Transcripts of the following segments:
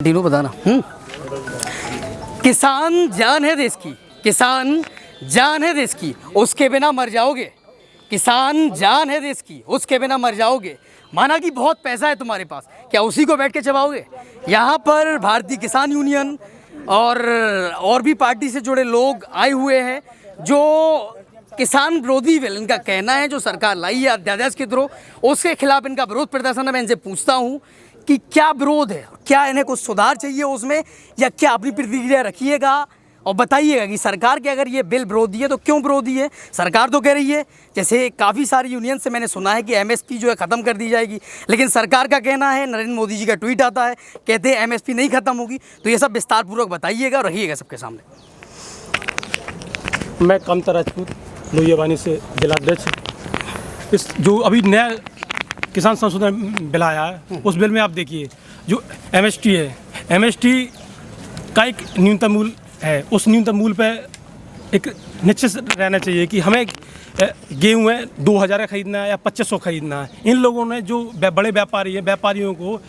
तीनों बताना। किसान जान है देश की, किसान जान है देश की, उसके बिना मर जाओगे। किसान जान है देश की, उसके बिना मर जाओगे। माना कि बहुत पैसा है तुम्हारे पास, क्या उसी को बैठ के चबाओगे? यहाँ पर भारतीय किसान यूनियन और भी पार्टी से जुड़े लोग आए हुए हैं जो किसान विरोधी बिल इनका कहना है जो सरकार लाई है अध्यादेश के थ्रू, उसके खिलाफ इनका विरोध प्रदर्शन है। मैं इनसे पूछता हूँ कि क्या विरोध है, क्या इन्हें कुछ सुधार चाहिए उसमें, या क्या अपनी प्रतिक्रिया रखिएगा और बताइएगा कि सरकार के अगर ये बिल विरोधी है तो क्यों विरोधी है। सरकार तो कह रही है, जैसे काफ़ी सारी यूनियन से मैंने सुना है कि एमएसपी जो है ख़त्म कर दी जाएगी, लेकिन सरकार का कहना है, नरेंद्र मोदी जी का ट्वीट आता है, कहते हैं एमएसपी नहीं ख़त्म होगी। तो ये सब विस्तारपूर्वक बताइएगा और रहिएगा सबके सामने। मैं कामता राजपूत लोहियावानी से जिलाध्यक्ष। इस जो अभी नया किसान संशोधन बिल आया है, उस बिल में आप देखिए जो एमएसटी है, एमएसटी का एक न्यूनतम मूल्य है। उस न्यूनतम मूल्य पे एक निश्चित रहना चाहिए कि हमें गेहूँ है 2000 का खरीदना है या 2500 खरीदना है। इन लोगों ने जो बड़े व्यापारी हैं, व्यापारियों को,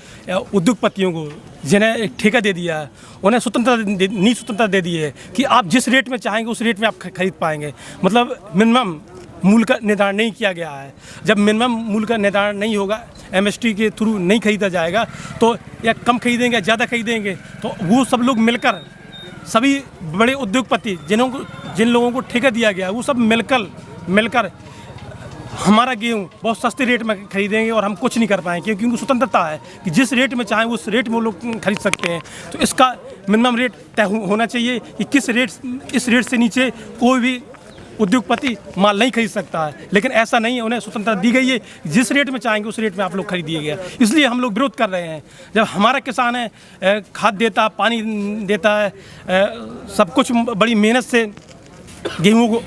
उद्योगपतियों को जिन्हें एक ठेका दे दिया है, उन्हें स्वतंत्रता दे दी है कि आप जिस रेट में चाहेंगे उस रेट में आप खरीद पाएंगे। मतलब मिनिमम मूल्य का निर्धारण नहीं किया गया है। जब मिनिमम मूल्य का निर्धारण नहीं होगा, एमएसटी के थ्रू नहीं खरीदा जाएगा, तो या कम खरीदेंगे या ज़्यादा खरीदेंगे, तो वो सब लोग मिलकर, सभी बड़े उद्योगपति जिन लोगों को ठेका दिया गया, वो सब मिलकर हमारा गेहूँ बहुत सस्ते रेट में खरीदेंगे और हम कुछ नहीं कर पाएंगे, क्योंकि उनको स्वतंत्रता है कि जिस रेट में चाहें उस रेट में वो लोग खरीद सकते हैं। तो इसका मिनिमम रेट तय होना चाहिए कि इस रेट से नीचे कोई भी उद्योगपति माल नहीं खरीद सकता है। लेकिन ऐसा नहीं है, उन्हें स्वतंत्रता दी गई है, जिस रेट में चाहेंगे उस रेट में आप लोग खरीदिए गया। इसलिए हम लोग विरोध कर रहे हैं। जब हमारा किसान है, खाद देता है, पानी देता है, सब कुछ बड़ी मेहनत से गेहूँ को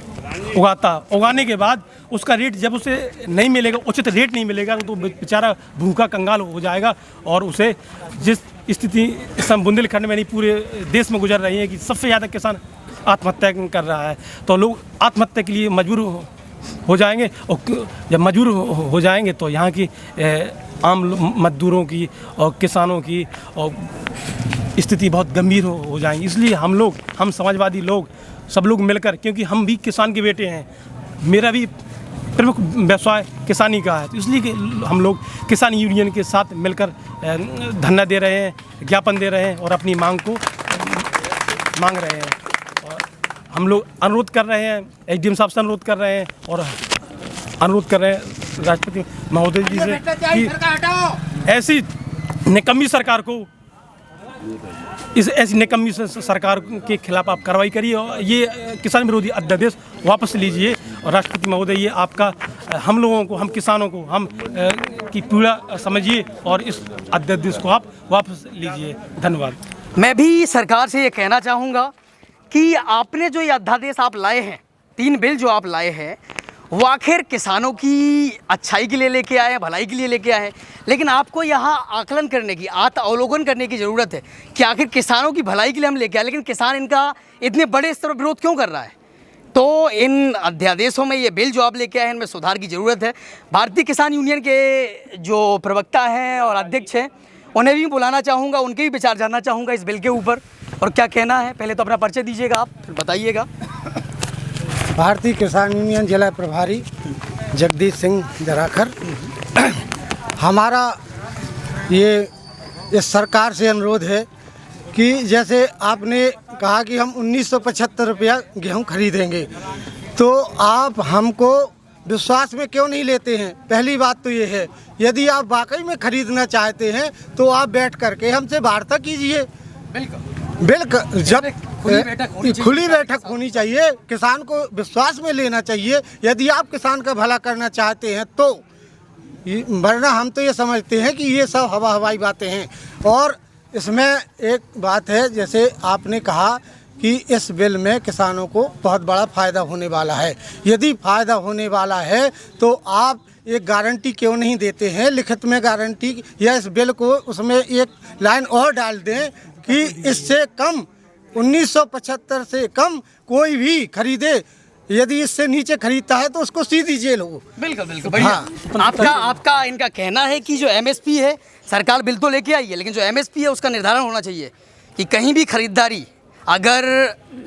उगाने के बाद उसका रेट जब उसे नहीं मिलेगा, उचित रेट नहीं मिलेगा, तो बेचारा भूखा कंगाल हो जाएगा। और उसे जिस स्थिति इस समय बुंदेलखंड में नहीं पूरे देश में गुजर रही है कि सबसे ज़्यादा किसान आत्महत्या कर रहा है, तो लोग आत्महत्या के लिए मजबूर हो जाएंगे। और जब मजबूर हो जाएंगे तो यहाँ की आम मजदूरों की और किसानों की और स्थिति बहुत गंभीर हो जाएंगी। इसलिए हम समाजवादी लोग सब लोग मिलकर, क्योंकि हम भी किसान के बेटे हैं, मेरा भी प्रमुख व्यवसाय किसानी का है, तो इसलिए कि हम लोग किसान यूनियन के साथ मिलकर धरना दे रहे हैं, ज्ञापन दे रहे हैं और अपनी मांग को मांग रहे हैं। हम लोग अनुरोध कर रहे हैं, एसडीएम साहब से अनुरोध कर रहे हैं और अनुरोध कर रहे हैं राष्ट्रपति महोदय जी से कि ऐसी निकम्मी सरकार को, ऐसी निकम्मी सरकार के खिलाफ आप कार्रवाई करिए और ये किसान विरोधी अध्यादेश वापस लीजिए। और राष्ट्रपति महोदय, ये आपका हम लोगों को, हम किसानों को, हम की पीड़ा समझिए और इस अध्यादेश को आप वापस लीजिए। धन्यवाद। मैं भी सरकार से ये कहना चाहूँगा कि आपने जो ये अध्यादेश आप लाए हैं, 3 बिल जो आप लाए हैं, वो आखिर किसानों की अच्छाई के लिए लेके आए हैं, भलाई के लिए लेके आए हैं, लेकिन आपको यहाँ आकलन करने की, आत्मावलोकन करने की ज़रूरत है कि आखिर किसानों की भलाई के लिए हम लेके आए, लेकिन किसान इनका इतने बड़े स्तर पर विरोध क्यों कर रहा है। तो इन अध्यादेशों में, ये बिल जो आप लेके आए हैं, इनमें सुधार की ज़रूरत है। भारतीय किसान यूनियन के जो प्रवक्ता हैं और अध्यक्ष हैं, उन्हें भी बुलाना चाहूँगा, उनके भी विचार जानना चाहूँगा इस बिल के ऊपर और क्या कहना है। पहले तो अपना परिचय दीजिएगा आप, फिर बताइएगा। भारतीय किसान यूनियन जिला प्रभारी जगदीश सिंह जराखर। हमारा ये इस सरकार से अनुरोध है कि जैसे आपने कहा कि हम 1975 रुपया गेहूँ खरीदेंगे, तो आप हमको विश्वास में क्यों नहीं लेते हैं। पहली बात तो ये है, यदि आप वाकई में खरीदना चाहते हैं तो आप बैठ करके हमसे वार्ता कीजिए। बिल्कुल जब खुली बैठक होनी चाहिए, किसान को विश्वास में लेना चाहिए यदि आप किसान का भला करना चाहते हैं तो। वरना हम तो ये समझते हैं कि ये सब हवाई बातें हैं। और इसमें एक बात है, जैसे आपने कहा कि इस बिल में किसानों को बहुत बड़ा फ़ायदा होने वाला है। यदि फ़ायदा होने वाला है तो आप एक गारंटी क्यों नहीं देते हैं, लिखित में गारंटी, या इस बिल को उसमें एक लाइन और डाल दें कि इससे कम 1975 से कम कोई भी खरीदे, यदि इससे नीचे खरीदता है तो उसको सीधी जेल हो। बिल्कुल बिल्कुल। हाँ, आपका इनका कहना है कि जो एमएसपी है सरकार बिल तो लेके आई है, लेकिन जो एमएसपी है उसका निर्धारण होना चाहिए कि कहीं भी खरीदारी, अगर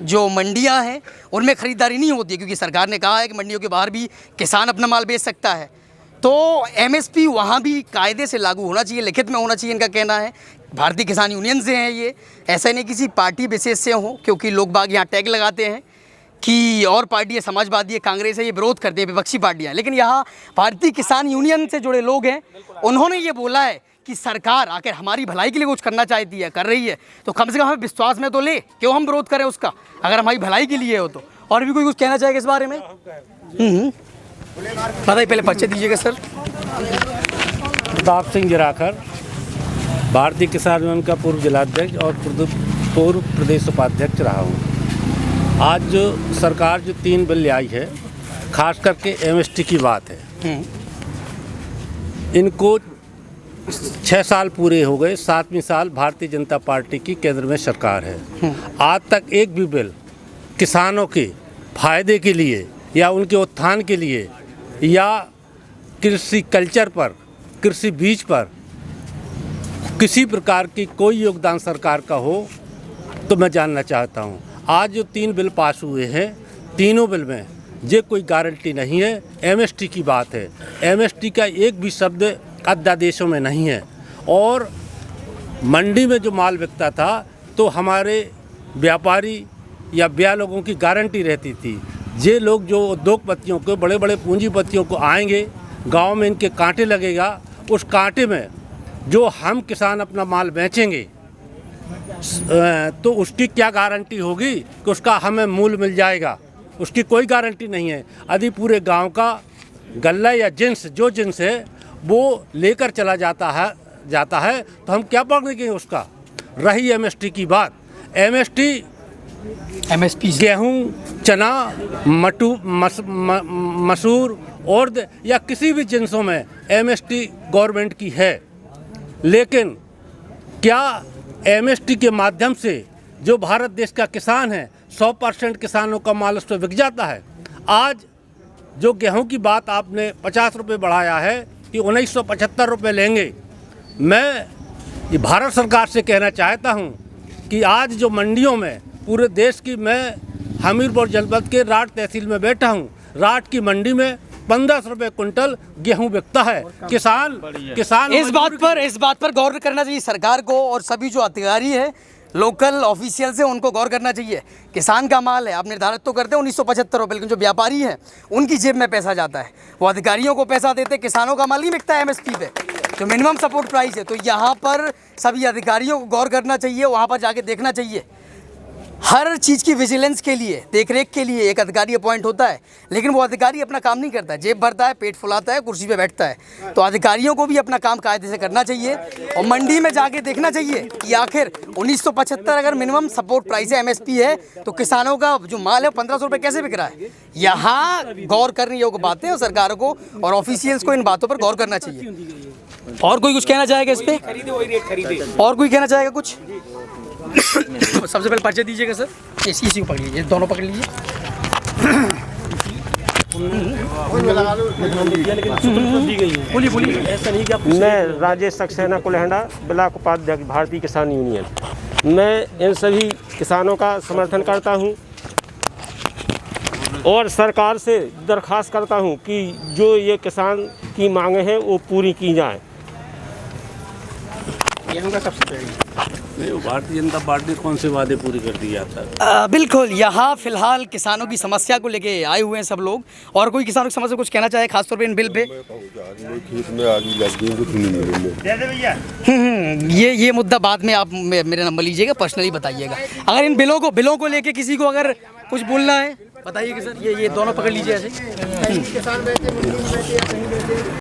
जो मंडियां हैं उनमें खरीदारी नहीं होती है, क्योंकि सरकार ने कहा है कि मंडियों के बाहर भी किसान अपना माल बेच सकता है, तो एमएसपी वहाँ भी कायदे से लागू होना चाहिए, लिखित में होना चाहिए, इनका कहना है। भारतीय किसान यूनियन से हैं ये, ऐसा नहीं किसी पार्टी बेसिस से हों, क्योंकि लोग बाग यहाँ टैग लगाते हैं कि और पार्टी है, समाजवादी है, कांग्रेस है, ये विरोध करते हैं, विपक्षी पार्टियाँ। लेकिन यहाँ भारतीय किसान यूनियन से जुड़े लोग हैं, उन्होंने ये बोला है कि सरकार आखिर हमारी भलाई के लिए कुछ करना चाहती है, कर रही है, तो कम से कम हमें विश्वास में तो ले, क्यों हम विरोध करें उसका, अगर हमारी भलाई के लिए हो तो। और भी कोई कुछ कहना चाहेगा इस बारे में? बताइए, पहले परिचय दीजिएगा सर। प्रताप सिंह जराखर, भारतीय किसान यूनियन का पूर्व जिलाध्यक्ष और पूर्व प्रदेश उपाध्यक्ष रहा हूँ। आज जो सरकार जो 3 बिल आई है, खास करके एमएसटी की बात है, इनको 6 साल पूरे हो गए, 7वें साल भारतीय जनता पार्टी की केंद्र में सरकार है। आज तक एक भी बिल किसानों के फायदे के लिए या उनके उत्थान के लिए या कृषि कल्चर पर, कृषि बीज पर किसी प्रकार की कोई योगदान सरकार का हो तो मैं जानना चाहता हूँ। आज जो 3 बिल पास हुए हैं, तीनों बिल में ये कोई गारंटी नहीं है। एमएसटी की बात है, एमएसटी का एक भी शब्द अध्यादेशों में नहीं है। और मंडी में जो माल बिकता था तो हमारे व्यापारी या ब्या लोगों की गारंटी रहती थी, ये लोग जो उद्योगपतियों को, बड़े बड़े पूंजीपतियों को आएंगे, गांव में इनके कांटे लगेगा, उस कांटे में जो हम किसान अपना माल बेचेंगे तो उसकी क्या गारंटी होगी कि उसका हमें मूल्य मिल जाएगा? उसकी कोई गारंटी नहीं है। यदि पूरे गांव का गल्ला या जिन्स, जो जिन्स है वो लेकर चला जाता है तो हम क्या पकड़ेंगे उसका? रही एमएसटी की बात, एमएसपी गेहूं, चना, मसूर, उर्द या किसी भी जिन्सों में एमएसटी गवर्नमेंट की है, लेकिन क्या एमएसटी के माध्यम से जो भारत देश का किसान है 100% किसानों का माल उस पर बिक जाता है? आज जो गेहूं की बात आपने 50 रुपये बढ़ाया है कि 1975 रुपये लेंगे, मैं ये भारत सरकार से कहना चाहता हूं कि आज जो मंडियों में पूरे देश की, मैं हमीरपुर जनपद के राठ तहसील में बैठा हूं, राठ की मंडी में 1500 रुपये कुंटल गेहूं बिकता है। किसान इस बात पर गौर करना चाहिए सरकार को, और सभी जो अधिकारी है, लोकल ऑफिशियल्स हैं, उनको गौर करना चाहिए। किसान का माल है, आप निर्धारित तो करते हैं 1975 रुपये, लेकिन जो व्यापारी हैं उनकी जेब में पैसा जाता है, वो अधिकारियों को पैसा देते, किसानों का माल नहीं बिकता है एमएसपी पे, जो मिनिमम सपोर्ट प्राइस है। तो यहाँ पर सभी अधिकारियों को गौर करना चाहिए, वहाँ पर जाके देखना चाहिए। हर चीज़ की विजिलेंस के लिए, देखरेख के लिए एक अधिकारी अपॉइंट होता है, लेकिन वो अधिकारी अपना काम नहीं करता है, जेब भरता है, पेट फुलाता है, कुर्सी पे बैठता है। तो अधिकारियों को भी अपना काम कायदे से करना चाहिए और मंडी में जाके देखना चाहिए कि आखिर 1975 अगर मिनिमम सपोर्ट प्राइस है, एमएसपी है, तो किसानों का जो माल है 1500 रुपये कैसे बिक रहा है? यहाँ गौर करने योग्य बातें और सरकार को और ऑफिशियल्स को इन बातों पर गौर करना चाहिए। और कोई कुछ कहना चाहेगा इस पर? और कोई कहना चाहेगा कुछ? सबसे पहले परिचय दीजिएगा सर। इसी को पकड़ लीजिए, दोनों पकड़ लीजिए। बोलिए। ऐसा नहीं कि आप मैं राजेश सक्सेना कुलहंडा, ब्लॉक उपाध्यक्ष भारतीय किसान यूनियन। मैं इन सभी किसानों का समर्थन करता हूं और सरकार से दरख्वास्त करता हूं कि जो ये किसान की मांगे हैं वो पूरी की जाए। गेहूं का सबसे पहले भारतीय जनता पार्टी कौन से वादे पूरे कर दिए आता है? बिल्कुल, यहाँ फिलहाल किसानों की समस्या को लेके आए हुए हैं सब लोग। और कोई किसानों की समस्या कुछ कहना चाहे खासतौर पे इन बिल पे? खेत में आग लग गई, ये मुद्दा बाद में आप मेरा नंबर लीजिएगा, पर्सनली बताइएगा। अगर इन बिलों को लेके किसी को अगर कुछ बोलना है बताइए कि सर ये दोनों पकड़ लीजिए ऐसे।